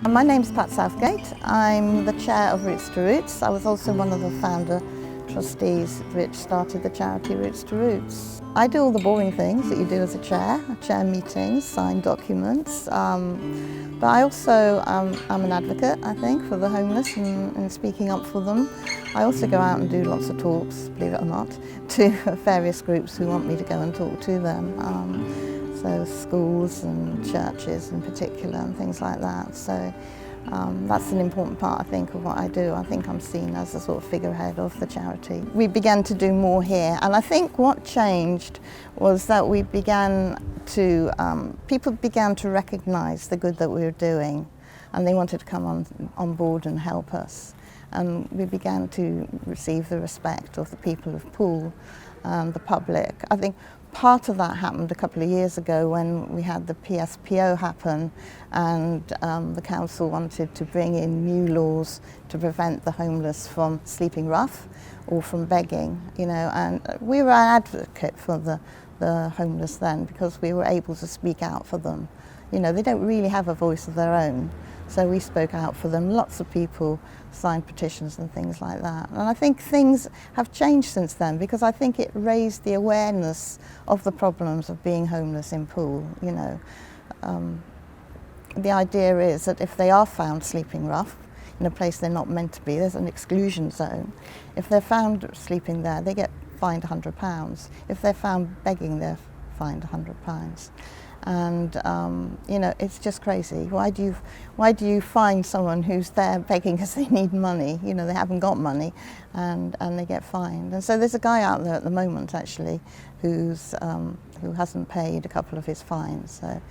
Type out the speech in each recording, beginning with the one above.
My name's Pat Southgate. I'm the chair of Roots to Roots. I was also one of the founder trustees which started the charity Roots to Roots. I do all the boring things that you do as a chair meetings, sign documents, but I also am an advocate, I think, for the homeless and speaking up for them. I also go out and do lots of talks, believe it or not, to various groups who want me to go and talk to them. So schools and churches in particular and things like that. So that's an important part, I think, of what I do. I think I'm seen as a sort of figurehead of the charity. We began to do more here, and I think what changed was that we began to, people began to recognise the good that we were doing, and they wanted to come on board and help us. And we began to receive the respect of the people of Poole, the public. I think part of that happened a couple of years ago when we had the PSPO happen, and the council wanted to bring in new laws to prevent the homeless from sleeping rough or from begging, you know, and we were an advocate for the homeless then because we were able to speak out for them. You know, they don't really have a voice of their own. So we spoke out for them. Lots of people signed petitions and things like that. And I think things have changed since then because I think it raised the awareness of the problems of being homeless in Poole. You know, the idea is that if they are found sleeping rough in a place they're not meant to be, there's an exclusion zone. If they're found sleeping there, they get fined £100. If they're found begging, they're fined £100. And you know, it's just crazy. Why do you find someone who's there begging because they need money? You know, they haven't got money, and they get fined. And so there's a guy out there at the moment actually who hasn't paid a couple of his fines. So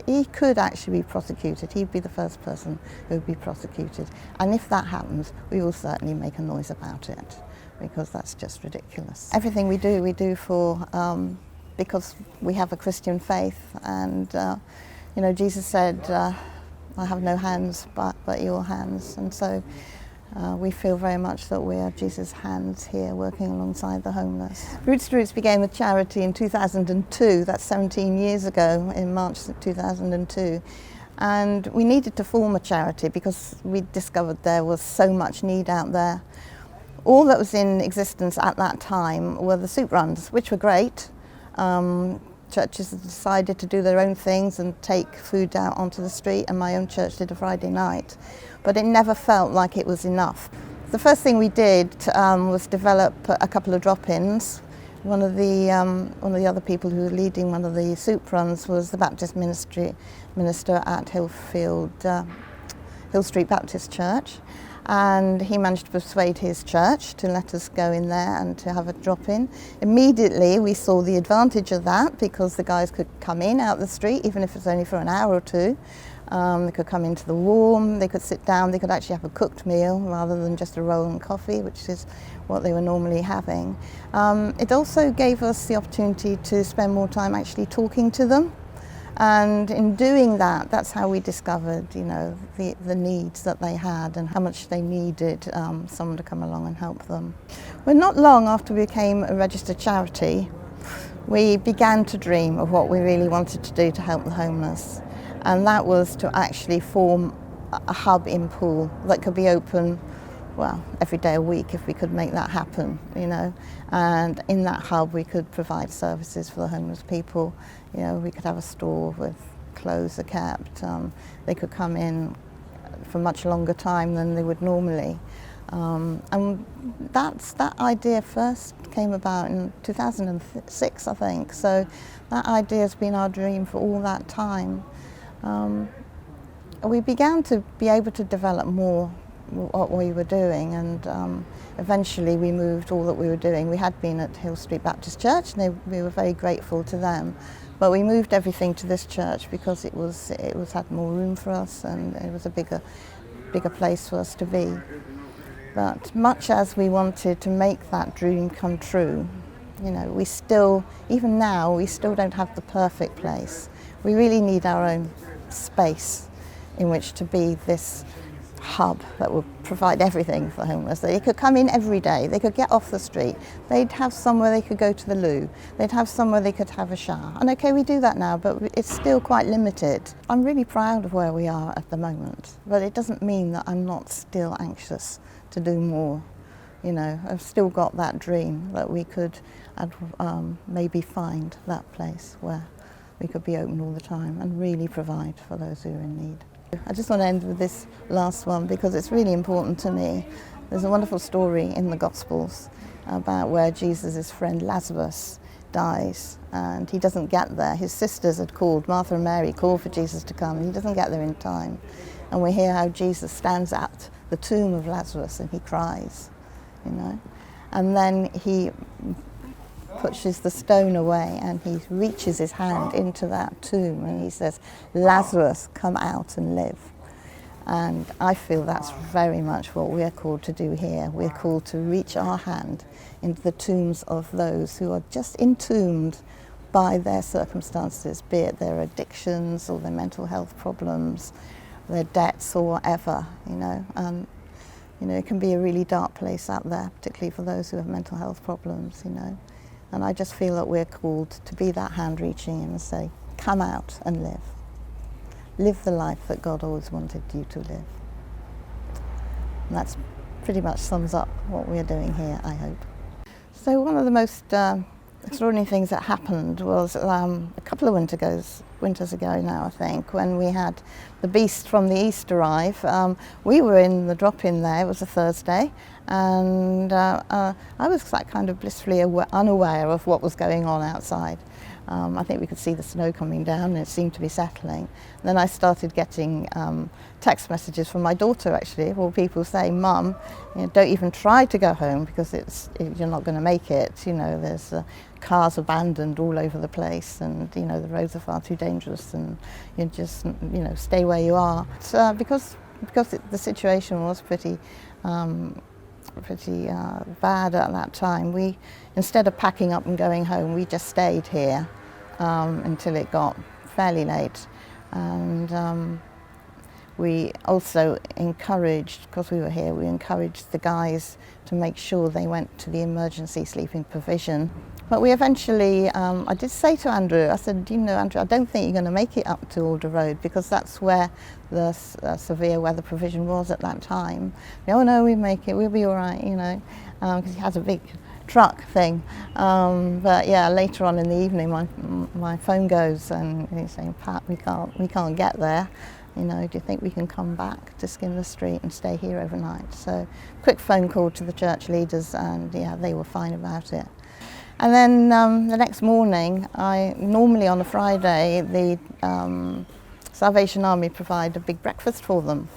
he could actually be prosecuted. He'd be the first person who would be prosecuted. And if that happens, we will certainly make a noise about it because that's just ridiculous. Everything we do for. Because we have a Christian faith, and you know, Jesus said, I have no hands but your hands, and so we feel very much that we are Jesus' hands here working alongside the homeless. Roots to Roots became a charity in 2002, that's 17 years ago, in March 2002, and we needed to form a charity because we discovered there was so much need out there. All that was in existence at that time were the soup runs, which were great. Churches decided to do their own things and take food out onto the street, and my own church did a Friday night, but it never felt like it was enough. The first thing we did was develop a couple of drop-ins. One of the other people who were leading one of the soup runs was the Baptist minister at Hill Street Baptist Church. And he managed to persuade his church to let us go in there and to have a drop-in. Immediately we saw the advantage of that because the guys could come in out the street, even if it's only for an hour or two. They could come into the warm, they could sit down, they could actually have a cooked meal rather than just a roll and coffee, which is what they were normally having. It also gave us the opportunity to spend more time actually talking to them. And in doing that, that's how we discovered, you know, the needs that they had and how much they needed someone to come along and help them. Well, not long after we became a registered charity, we began to dream of what we really wanted to do to help the homeless. And that was to actually form a hub in Poole that could be open, well, every day a week if we could make that happen, you know. And in that hub we could provide services for the homeless people. You know, we could have a store with clothes are kept. They could come in for much longer time than they would normally. And that idea first came about in 2006, I think. So that idea has been our dream for all that time. We began to be able to develop more what we were doing, and eventually we moved all that we were doing. We had been at Hill Street Baptist Church, and we were very grateful to them, but we moved everything to this church because it had more room for us, and it was a bigger place for us to be. But much as we wanted to make that dream come true, you know, we still, even now, we still don't have the perfect place. We really need our own space in which to be this hub that would provide everything for homeless. They could come in every day, they could get off the street, they'd have somewhere they could go to the loo, they'd have somewhere they could have a shower. And okay, we do that now, but it's still quite limited. I'm really proud of where we are at the moment, but it doesn't mean that I'm not still anxious to do more. You know, I've still got that dream that we could maybe find that place where we could be open all the time and really provide for those who are in need. I just want to end with this last one because it's really important to me. There's a wonderful story in the Gospels about where Jesus' friend Lazarus dies and he doesn't get there. His sisters had called, Martha and Mary called for Jesus to come, and he doesn't get there in time. And we hear how Jesus stands at the tomb of Lazarus and he cries, you know. And then he pushes the stone away and he reaches his hand into that tomb and he says, Lazarus, come out and live. And I feel that's very much what we're called to do here. We're called to reach our hand into the tombs of those who are just entombed by their circumstances, be it their addictions or their mental health problems, their debts or whatever, you know. You know, it can be a really dark place out there, particularly for those who have mental health problems, you know. And I just feel that we're called to be that hand reaching and say, come out and live. Live the life that God always wanted you to live. And that's pretty much sums up what we're doing here, I hope. So one of the most extraordinary things that happened was a couple of winters ago now, I think, when we had the Beast from the East arrive. We were in the drop-in there, it was a Thursday, and I was like kind of blissfully unaware of what was going on outside. I think we could see the snow coming down and it seemed to be settling. And then I started getting text messages from my daughter, actually, or people saying, Mum, you know, don't even try to go home because you're not going to make it. You know, there's cars abandoned all over the place and, you know, the roads are far too dangerous and you just, you know, stay where you are. So, because the situation was pretty bad at that time, we, instead of packing up and going home, we just stayed here until it got fairly late. And we also encouraged, because we were here, we encouraged the guys to make sure they went to the emergency sleeping provision. But we eventually, I did say to Andrew, I said, you know, Andrew, I don't think you're going to make it up to Alder Road because that's where the severe weather provision was at that time. Oh no, we make it, we'll be all right, you know, because he has a big truck thing. But yeah, later on in the evening, my phone goes and he's saying, Pat, we can't get there. You know, do you think we can come back to Skinner Street and stay here overnight? So, quick phone call to the church leaders, and yeah, they were fine about it. And then the next morning, normally on a Friday, the Salvation Army provide a big breakfast for them.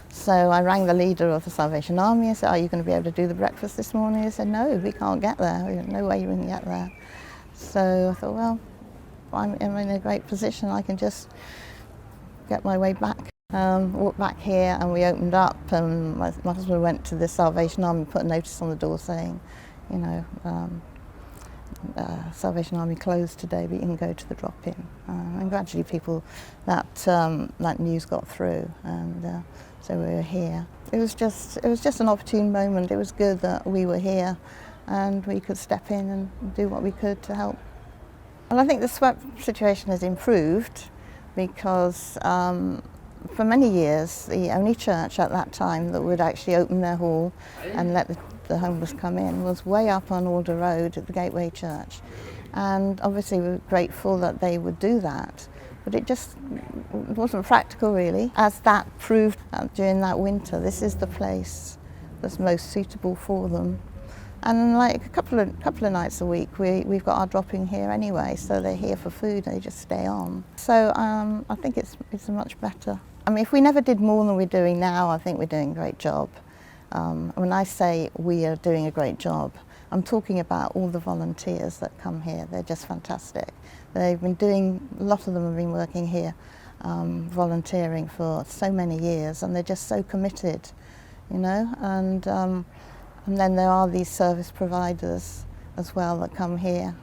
So I rang the leader of the Salvation Army and said, are you going to be able to do the breakfast this morning? He said, no, we can't get there. There's no way you can get there. So I thought, well, I'm in a great position. I can just get my way back. Walked back here and we opened up and my husband went to the Salvation Army, put a notice on the door saying, you know, Salvation Army closed today, but you can go to the drop-in. And gradually that news got through, and so we were here. It was just an opportune moment. It was good that we were here and we could step in and do what we could to help. And I think the SWEP situation has improved because for many years the only church at that time that would actually open their hall and let the homeless come in was way up on Alder Road at the Gateway Church. And obviously we were grateful that they would do that, but it just wasn't practical really. As that proved during that winter, this is the place that's most suitable for them. And like a couple of nights a week, we've got our drop-in here anyway, so they're here for food and they just stay on. So I think it's much better. I mean, if we never did more than we're doing now, I think we're doing a great job. When I say we are doing a great job, I'm talking about all the volunteers that come here. They're just fantastic. They've been doing, a lot of them have been working here, volunteering for so many years, and they're just so committed, you know. And then there are these service providers as well that come here,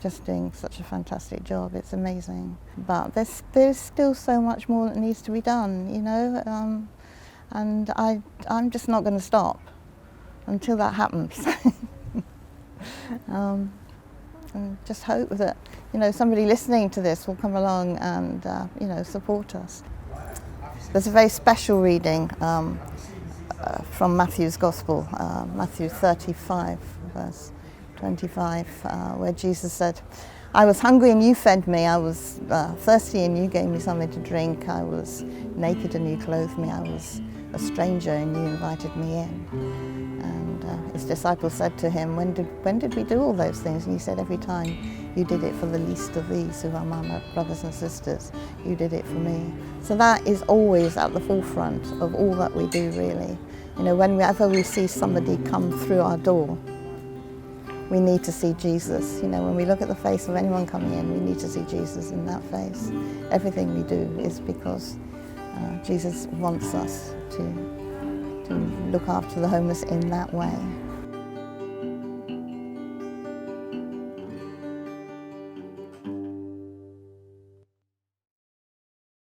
just doing such a fantastic job. It's amazing. But there's still so much more that needs to be done, you know. And I'm just not going to stop until that happens. And just hope that, somebody listening to this will come along and, support us. There's a very special reading from Matthew's Gospel, Matthew 35, verse 25, where Jesus said, "I was hungry and you fed me, I was thirsty and you gave me something to drink, I was naked and you clothed me, I was a stranger and you invited me in." And his disciples said to him, when did we do all those things? And he said, "Every time you did it for the least of these who are my brothers and sisters, you did it for me." So that is always at the forefront of all that we do, really. Whenever we see somebody come through our door, we need to see Jesus. When we look at the face of anyone coming in, we need to see Jesus in that face. Everything we do is because Jesus wants us to look after the homeless in that way.